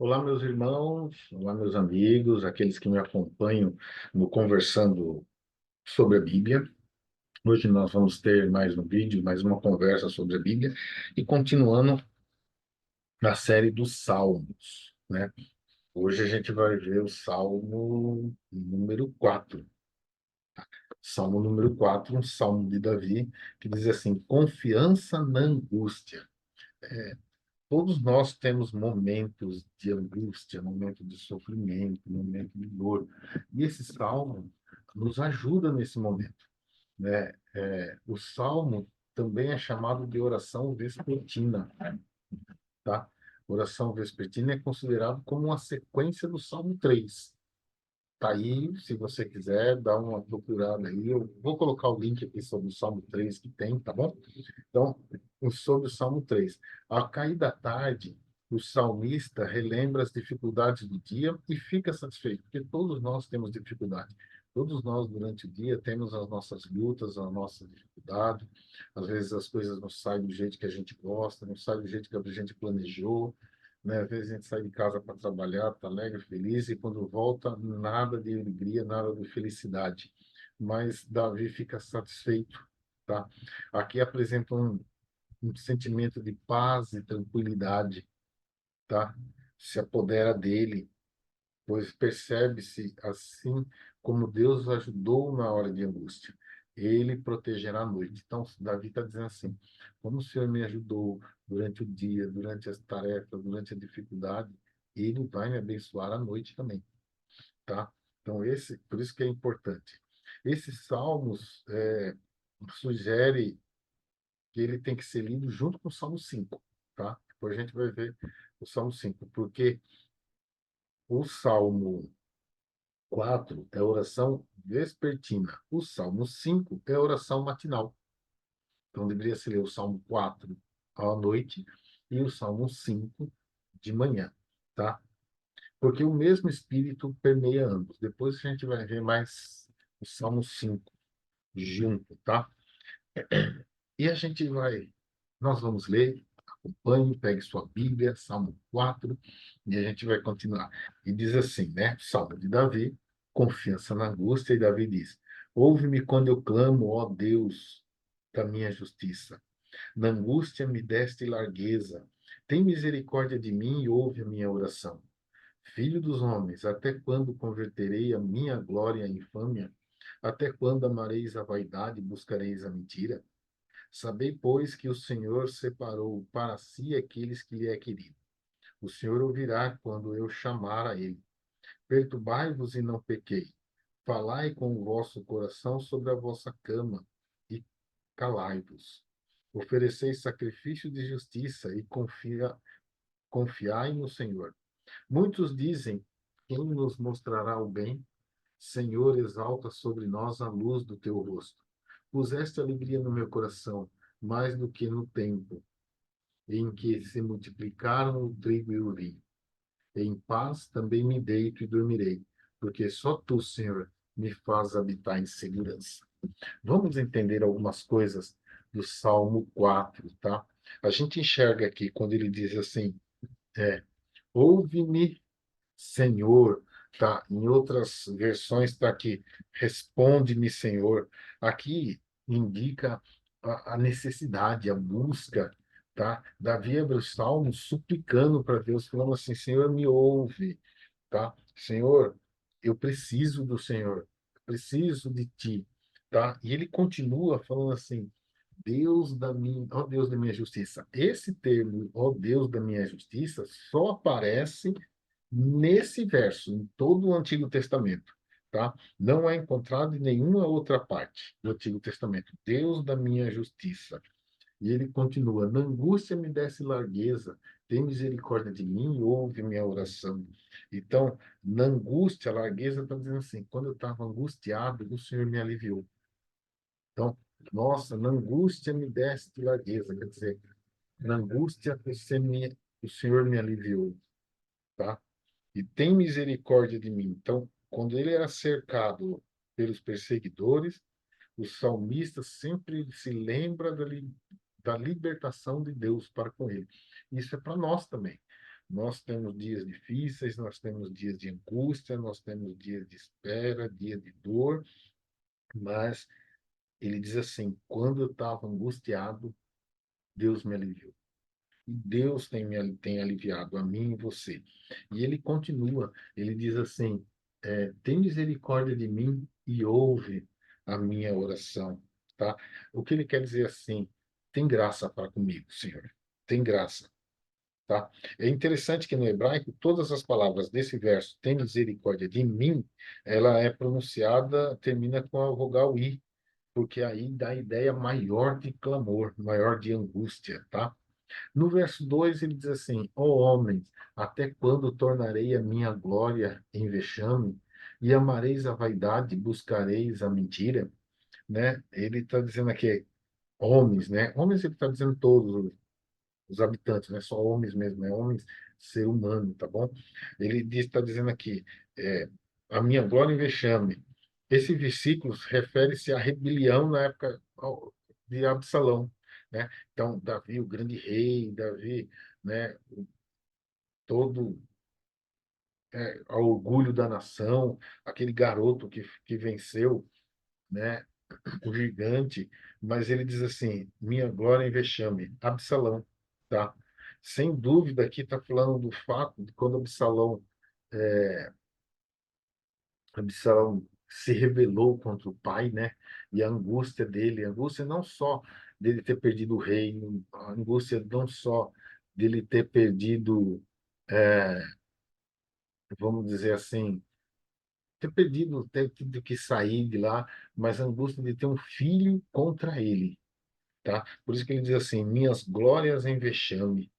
Olá, meus irmãos, olá, meus amigos, aqueles que me acompanham no Conversando sobre a Bíblia. Hoje nós vamos ter mais um vídeo, mais uma conversa sobre a Bíblia e continuando a série dos Salmos, né? Hoje a gente vai ver o Salmo número 4. Salmo número 4, um salmo de Davi, que diz assim: confiança na angústia. Todos nós temos momentos de angústia, momentos de sofrimento, momentos de dor. E esse salmo nos ajuda nesse momento, né? O salmo também é chamado de oração vespertina, tá? Oração vespertina é considerado como uma sequência do Salmo 3. Tá aí, se você quiser, dá uma procurada aí. Eu vou colocar o link aqui sobre o Salmo 3 que tem, tá bom? Então, sobre o Salmo 3. Ao cair da tarde, o salmista relembra as dificuldades do dia e fica satisfeito, porque todos nós temos dificuldade. Todos nós, durante o dia, temos as nossas lutas, a nossa dificuldade. Às vezes as coisas não saem do jeito que a gente gosta, não saem do jeito que a gente planejou, né? Às vezes a gente sai de casa para trabalhar, está alegre, feliz, e quando volta, nada de alegria, nada de felicidade. Mas Davi fica satisfeito, tá? Aqui apresenta um sentimento de paz e tranquilidade, tá? Se apodera dele, pois percebe-se assim como Deus o ajudou na hora de angústia. Ele protegerá a noite. Então, Davi está dizendo assim: como o Senhor me ajudou durante o dia, durante as tarefas, durante a dificuldade, ele vai me abençoar à noite também, tá? Então, por isso que é importante. Esses salmos sugere que ele tem que ser lido junto com o Salmo 5, tá? Depois a gente vai ver o Salmo 5, porque o Salmo 4 é oração vespertina, o Salmo 5 é oração matinal. Então deveria ser ler o Salmo 4 à noite e o Salmo 5 de manhã, tá? Porque o mesmo espírito permeia ambos. Depois a gente vai ver mais o Salmo 5 junto, tá? E a gente vai, nós vamos ler, acompanhe, pegue sua Bíblia, Salmo 4, e a gente vai continuar. E diz assim, né? Salmo de Davi, confiança na angústia, e Davi diz: ouve-me quando eu clamo, ó Deus da minha justiça. Na angústia me deste largueza. Tem misericórdia de mim e ouve a minha oração. Filho dos homens, até quando converterei a minha glória à infâmia? Até quando amareis a vaidade e buscareis a mentira? Sabei, pois, que o Senhor separou para si aqueles que lhe é querido. O Senhor ouvirá quando eu chamar a ele. Perturbai-vos e não pequei. Falai com o vosso coração sobre a vossa cama e calai-vos. Ofereceis sacrifício de justiça e confiai no Senhor. Muitos dizem: quem nos mostrará o bem? Senhor, exalta sobre nós a luz do teu rosto. Puseste alegria no meu coração, mais do que no tempo em que se multiplicaram o trigo e o vinho. Em paz também me deito e dormirei, porque só tu, Senhor, me faz habitar em segurança. Vamos entender algumas coisas do Salmo 4, tá? A gente enxerga aqui quando ele diz assim, é, ouve-me, Senhor, tá? Em outras versões está aqui, responde-me, Senhor. Aqui indica a necessidade, a busca, tá? Davi abre o salmo suplicando para Deus, falando assim, Senhor, me ouve, tá? Senhor, eu preciso do Senhor, eu preciso de ti, tá? E ele continua falando assim, Deus da minha, ó Deus da minha justiça. Esse termo, ó Deus da minha justiça, só aparece nesse verso, em todo o Antigo Testamento, tá? Não é encontrado em nenhuma outra parte do Antigo Testamento. Deus da minha justiça. E ele continua: na angústia me desse largueza, tem misericórdia de mim e ouve minha oração. Então, na angústia, a largueza está dizendo assim: quando eu estava angustiado, o Senhor me aliviou. Então, nossa, na angústia me deste largueza, quer dizer, na angústia o Senhor me aliviou, tá? E tem misericórdia de mim. Então, quando ele era cercado pelos perseguidores, o salmista sempre se lembra da libertação de Deus para com ele. Isso é para nós também. Nós temos dias difíceis, nós temos dias de angústia, nós temos dias de espera, dia de dor, mas ele diz assim: quando eu estava angustiado, Deus me aliviou. E Deus tem aliviado a mim e você. E ele continua, ele diz assim: tem misericórdia de mim e ouve a minha oração. Tá? O que ele quer dizer assim: tem graça para comigo, Senhor. Tem graça. Tá? É interessante que no hebraico, todas as palavras desse verso, tem misericórdia de mim, ela é pronunciada, termina com a vogal I, porque aí dá a ideia maior de clamor, maior de angústia, tá? No verso 2 ele diz assim: ó homens, até quando tornarei a minha glória em vexame? E amareis a vaidade, buscareis a mentira? Né? Ele está dizendo aqui, homens, né? Homens ele está dizendo todos os habitantes, não é só homens mesmo, é homens, ser humano, tá bom? Ele está dizendo aqui, é, a minha glória em vexame. Esse versículo refere-se à rebelião na época de Absalão, né? Então, Davi, o grande rei, Davi, né? Todo ao orgulho da nação, aquele garoto que venceu, né? O gigante, mas ele diz assim: minha glória em vexame, Absalão, tá? Sem dúvida, aqui está falando do fato de quando Absalão se rebelou contra o pai, né? E a angústia dele, a angústia não só dele ter perdido o reino, a angústia não só dele ter perdido, é, vamos dizer assim, ter perdido, ter tido que sair de lá, mas a angústia de ter um filho contra ele, tá? Por isso que ele diz assim, minhas glórias em vexame,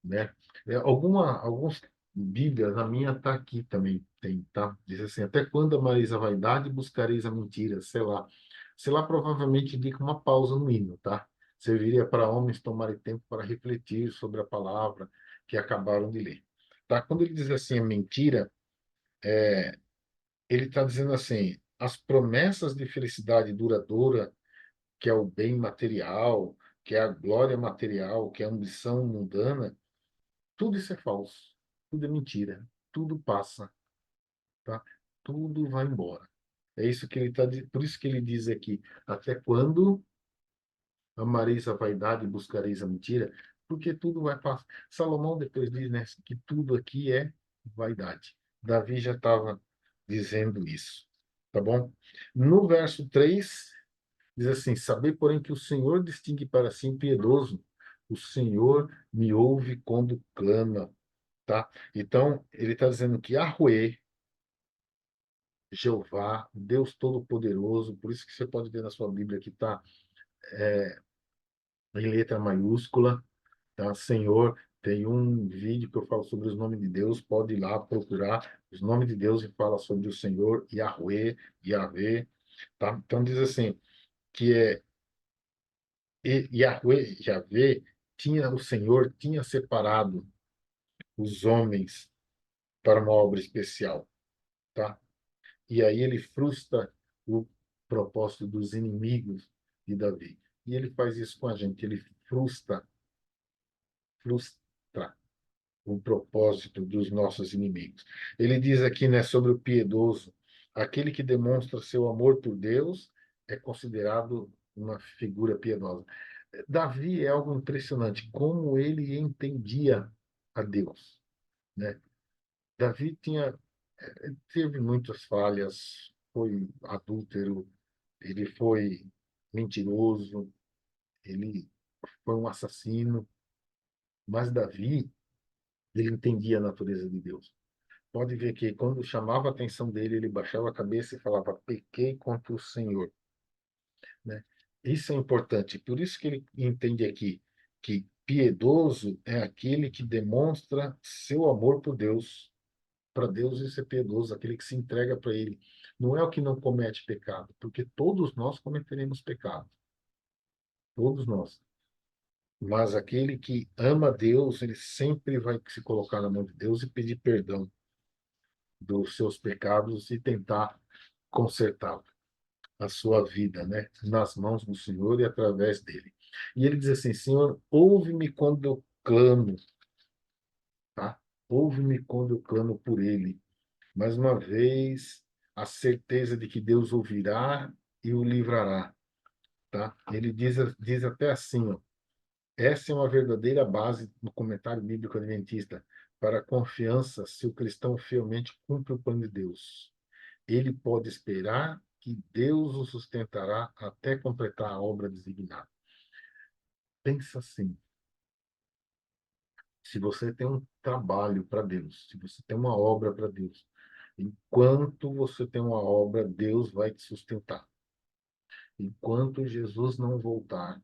né? Alguns Bíblias, a minha está aqui também, tem, tá? Diz assim, até quando amareis a vaidade e buscareis a mentira, sei lá. Sei lá provavelmente indica uma pausa no hino, tá? Serviria para homens tomarem tempo para refletir sobre a palavra que acabaram de ler. Tá? Quando ele diz assim, a mentira, ele está dizendo assim, as promessas de felicidade duradoura que é o bem material, que é a glória material, que é a ambição mundana, tudo isso é falso, tudo é mentira, tudo passa, tá? Tudo vai embora. É isso que ele tá, por isso que ele diz aqui, até quando amareis a vaidade e buscareis a mentira? Porque tudo vai passar. Salomão depois diz, né, que tudo aqui é vaidade. Davi já estava dizendo isso, tá bom? No verso 3 diz assim: saber, porém, que o Senhor distingue para si um piedoso. O Senhor me ouve quando clama, tá? Então, ele está dizendo que Yahweh, Jeová, Deus Todo-Poderoso, por isso que você pode ver na sua Bíblia que está em letra maiúscula, tá? Senhor, tem um vídeo que eu falo sobre os nomes de Deus, pode ir lá procurar os nomes de Deus e fala sobre o Senhor, Yahweh, Yahvé, tá? Então diz assim, que Yahweh, Yahvé, o Senhor tinha separado os homens para uma obra especial, tá? E aí ele frustra o propósito dos inimigos de Davi. E ele faz isso com a gente, ele frustra o propósito dos nossos inimigos. Ele diz aqui, né, sobre o piedoso, aquele que demonstra seu amor por Deus é considerado uma figura piedosa. Davi é algo impressionante, como ele entendia a Deus, né? Davi teve muitas falhas, foi adúltero, ele foi mentiroso, ele foi um assassino, mas Davi, ele entendia a natureza de Deus. Pode ver que quando chamava a atenção dele, ele baixava a cabeça e falava: pequei contra o Senhor, né? Isso é importante. Por isso que ele entende aqui que piedoso é aquele que demonstra seu amor por Deus. Para Deus isso é piedoso, aquele que se entrega para Ele. Não é o que não comete pecado, porque todos nós cometeremos pecado, todos nós. Mas aquele que ama Deus, ele sempre vai se colocar na mão de Deus e pedir perdão dos seus pecados e tentar consertar a sua vida, né, nas mãos do Senhor e através dele. E ele diz assim: Senhor, ouve-me quando eu clamo, tá? Ouve-me quando eu clamo por ele. Mais uma vez, a certeza de que Deus ouvirá e o livrará, tá? Ele diz até assim, ó, essa é uma verdadeira base no comentário bíblico adventista para a confiança se o cristão fielmente cumpre o plano de Deus. Ele pode esperar que Deus o sustentará até completar a obra designada. Pensa assim, se você tem um trabalho para Deus, se você tem uma obra para Deus, enquanto você tem uma obra, Deus vai te sustentar. Enquanto Jesus não voltar,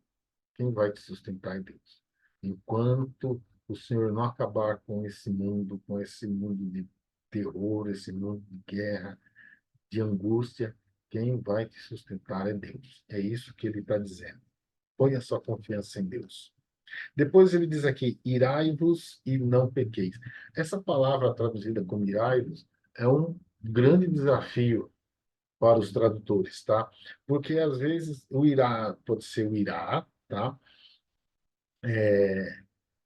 quem vai te sustentar é Deus. Enquanto o Senhor não acabar com esse mundo de terror, esse mundo de guerra, de angústia, quem vai te sustentar é Deus. É isso que ele está dizendo. Põe a sua confiança em Deus. Depois ele diz aqui, irai-vos e não pequeis. Essa palavra traduzida como irai-vos é um grande desafio para os tradutores, tá? Porque às vezes o irá pode ser o irá, tá?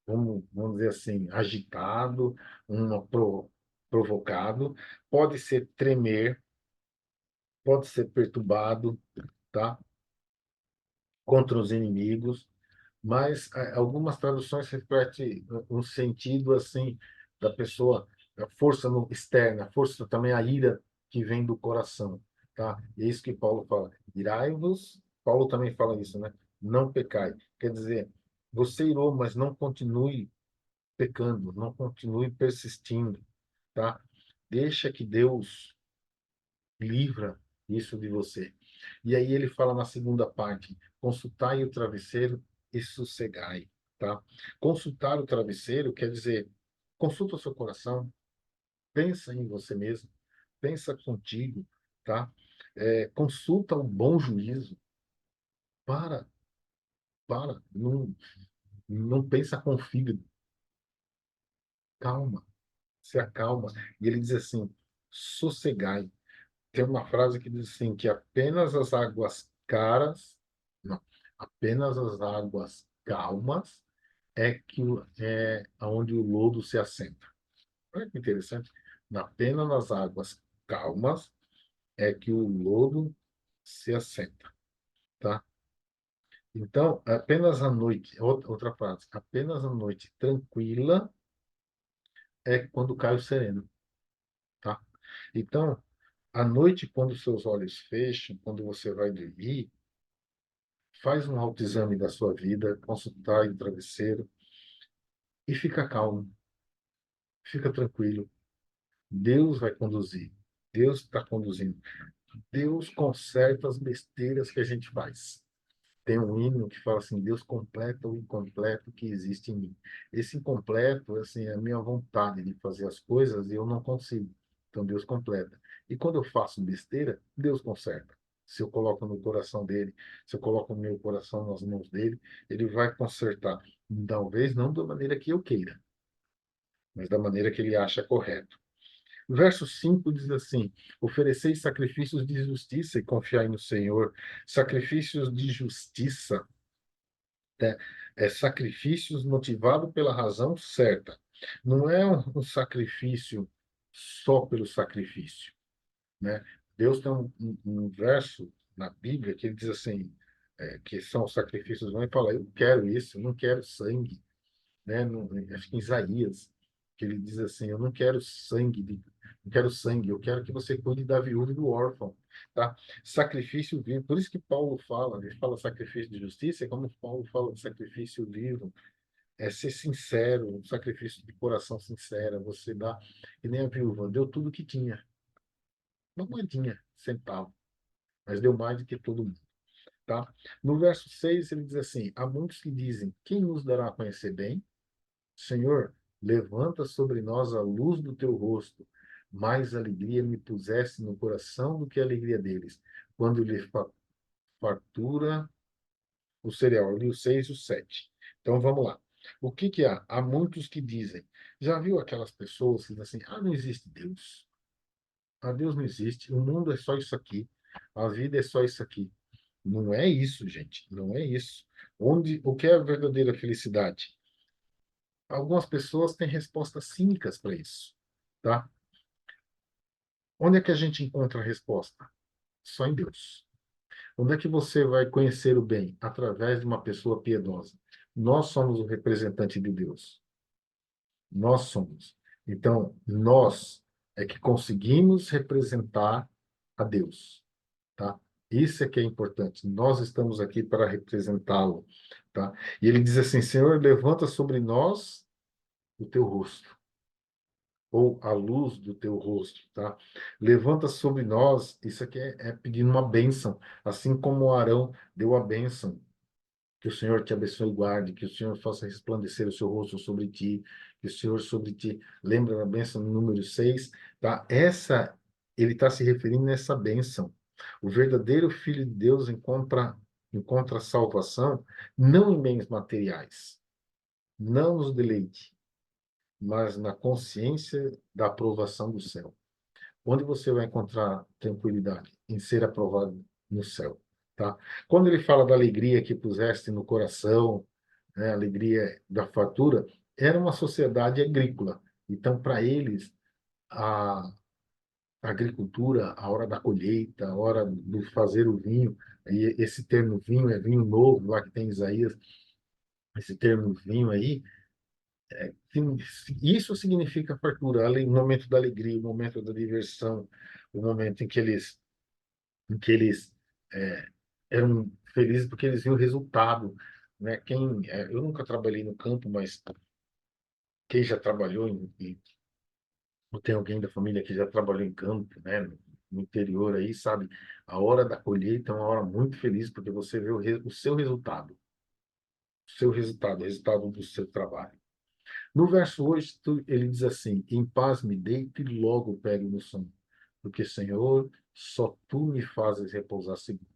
Vamos dizer assim, agitado, provocado, pode ser tremer, pode ser perturbado, tá? Contra os inimigos, mas algumas traduções refletem um sentido assim da pessoa, a força externa, a força também a ira que vem do coração, tá? E é isso que Paulo fala. Irai-vos, Paulo também fala isso, né? Não pecai. Quer dizer, você irou, mas não continue pecando, não continue persistindo, tá? Deixa que Deus livra isso de você. E aí ele fala na segunda parte: consultai o travesseiro e sossegai, tá? Consultar o travesseiro quer dizer, consulta o seu coração, pensa em você mesmo, pensa contigo, tá? Consulta o bom juízo, para, não pensa com o fígado, calma, se acalma. E ele diz assim, sossegai. Tem uma frase que diz assim, que apenas as águas caras, não, apenas as águas calmas é onde o lodo se assenta. Olha que interessante. Apenas nas águas calmas é que o lodo se assenta, tá? Então, apenas a noite, outra frase, apenas a noite tranquila é quando cai o sereno, tá? Então, à noite, quando seus olhos fecham, quando você vai dormir, faz um autoexame da sua vida, consultar o travesseiro e fica calmo, fica tranquilo. Deus vai conduzir. Deus está conduzindo. Deus conserta as besteiras que a gente faz. Tem um hino que fala assim: Deus completa o incompleto que existe em mim. Esse incompleto, assim, é a minha vontade de fazer as coisas e eu não consigo. Então Deus completa. E quando eu faço besteira, Deus conserta. Se eu coloco no coração dele, se eu coloco o meu coração nas mãos dele, ele vai consertar. Talvez não da maneira que eu queira, mas da maneira que ele acha correto. Verso 5 diz assim: ofereceis sacrifícios de justiça e confiai no Senhor. Sacrifícios de justiça, né? Sacrifícios motivado pela razão certa. Não é um sacrifício só pelo sacrifício, né? Deus tem um verso na Bíblia que ele diz assim, que são os sacrifícios, vão e fala, eu quero isso, eu não quero sangue, né? Acho que em Isaías, que ele diz assim, eu não quero sangue, não quero sangue, eu quero que você cuide da viúva e do órfão, tá? Sacrifício vivo, por isso que Paulo fala, ele fala sacrifício de justiça, é como Paulo fala de sacrifício vivo, é ser sincero, um sacrifício de coração sincero, você dá, e nem a viúva, deu tudo que tinha, uma moedinha, centavo, mas deu mais do que todo mundo, tá? No verso 6 ele diz assim, há muitos que dizem, quem nos dará a conhecer bem? Senhor, levanta sobre nós a luz do teu rosto. Mais alegria me puseste no coração do que a alegria deles, quando lhe fartura o cereal. Eu li o 6 e o 7. Então vamos lá. O que que há? Há muitos que dizem. Já viu aquelas pessoas que dizem assim: ah, não existe Deus. Ah, Deus não existe. O mundo é só isso aqui. A vida é só isso aqui. Não é isso, gente. Não é isso. O que é a verdadeira felicidade? Algumas pessoas têm respostas cínicas para isso, tá? Onde é que a gente encontra a resposta? Só em Deus. Onde é que você vai conhecer o bem? Através de uma pessoa piedosa. Nós somos o representante de Deus. Nós somos. Então, nós é que conseguimos representar a Deus, tá? Isso é que é importante. Nós estamos aqui para representá-lo, tá? E ele diz assim: Senhor, levanta sobre nós o teu rosto, ou a luz do teu rosto, tá? Levanta sobre nós, isso aqui é pedindo uma bênção, assim como Arão deu a bênção. Que o Senhor te abençoe e guarde, que o Senhor faça resplandecer o seu rosto sobre ti, que o Senhor sobre ti, lembra da bênção número 6, tá? Ele está se referindo nessa bênção. O verdadeiro Filho de Deus encontra salvação não em bens materiais, não nos deleite, mas na consciência da aprovação do céu. Onde você vai encontrar tranquilidade? Em ser aprovado no céu, tá? Quando ele fala da alegria que puseste no coração, né, a alegria da fartura, era uma sociedade agrícola. Então, para eles, a agricultura, a hora da colheita, a hora do fazer o vinho, e esse termo vinho é vinho novo, lá que tem Isaías, esse termo vinho aí, sim, isso significa fartura, o momento da alegria, o momento da diversão, o momento em que eles é, eram felizes porque eles viam o resultado, né? Eu nunca trabalhei no campo, mas quem já trabalhou ou tem alguém da família que já trabalhou em campo, né? No interior aí, sabe? A hora da colheita é uma hora muito feliz porque você vê o o resultado do seu trabalho. No verso 8, ele diz assim: Em paz me deito e logo pego no sono, porque, Senhor, só tu me fazes repousar seguro.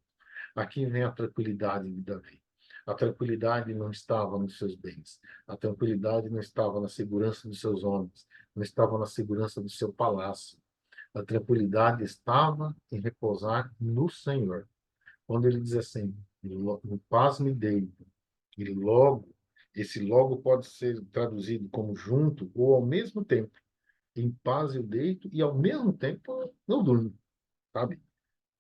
Aqui vem a tranquilidade de Davi. A tranquilidade não estava nos seus bens. A tranquilidade não estava na segurança dos seus homens. Não estava na segurança do seu palácio. A tranquilidade estava em repousar no Senhor. Quando ele diz assim: Em paz me deito, e logo, esse logo pode ser traduzido como junto ou ao mesmo tempo. Em paz eu deito e ao mesmo tempo eu durmo, sabe?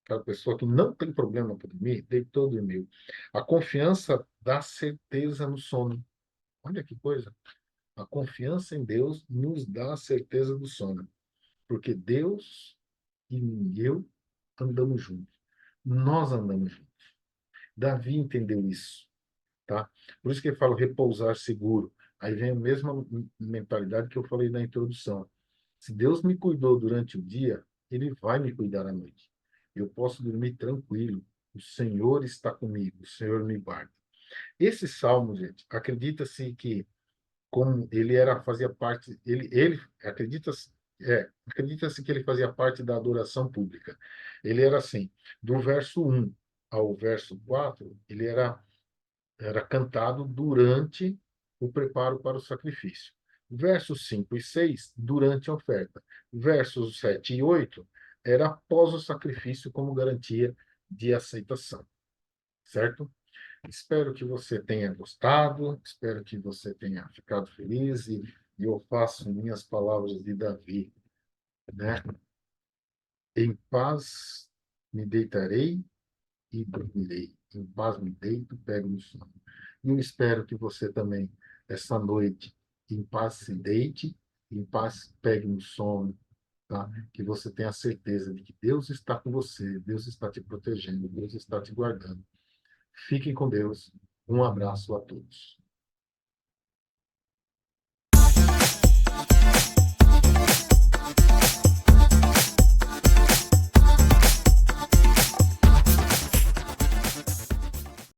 Aquela pessoa que não tem problema para dormir, deitou, dormiu. A confiança dá certeza no sono. Olha que coisa. A confiança em Deus nos dá a certeza do sono. Porque Deus e eu andamos juntos. Nós andamos juntos. Davi entendeu isso, tá? Por isso que ele fala repousar seguro. Aí vem a mesma mentalidade que eu falei na introdução. Se Deus me cuidou durante o dia, Ele vai me cuidar à noite. Eu posso dormir tranquilo. O Senhor está comigo, o Senhor me guarda. Esse salmo, gente, acredita-se que como ele era fazia parte, ele acredita-se que ele fazia parte da adoração pública. Ele era assim, do verso 1 ao verso 4, ele era cantado durante o preparo para o sacrifício. Versos 5 e 6, durante a oferta. Versos 7 e 8, era após o sacrifício como garantia de aceitação. Certo? Espero que você tenha gostado, espero que você tenha ficado feliz e eu faço minhas palavras de Davi, né? Em paz me deitarei e dormirei. Em paz me deito, pego no sono. E eu espero que você também, essa noite, em paz se deite, em paz pegue no sono, tá? Que você tenha certeza de que Deus está com você, Deus está te protegendo, Deus está te guardando. Fiquem com Deus. Um abraço a todos.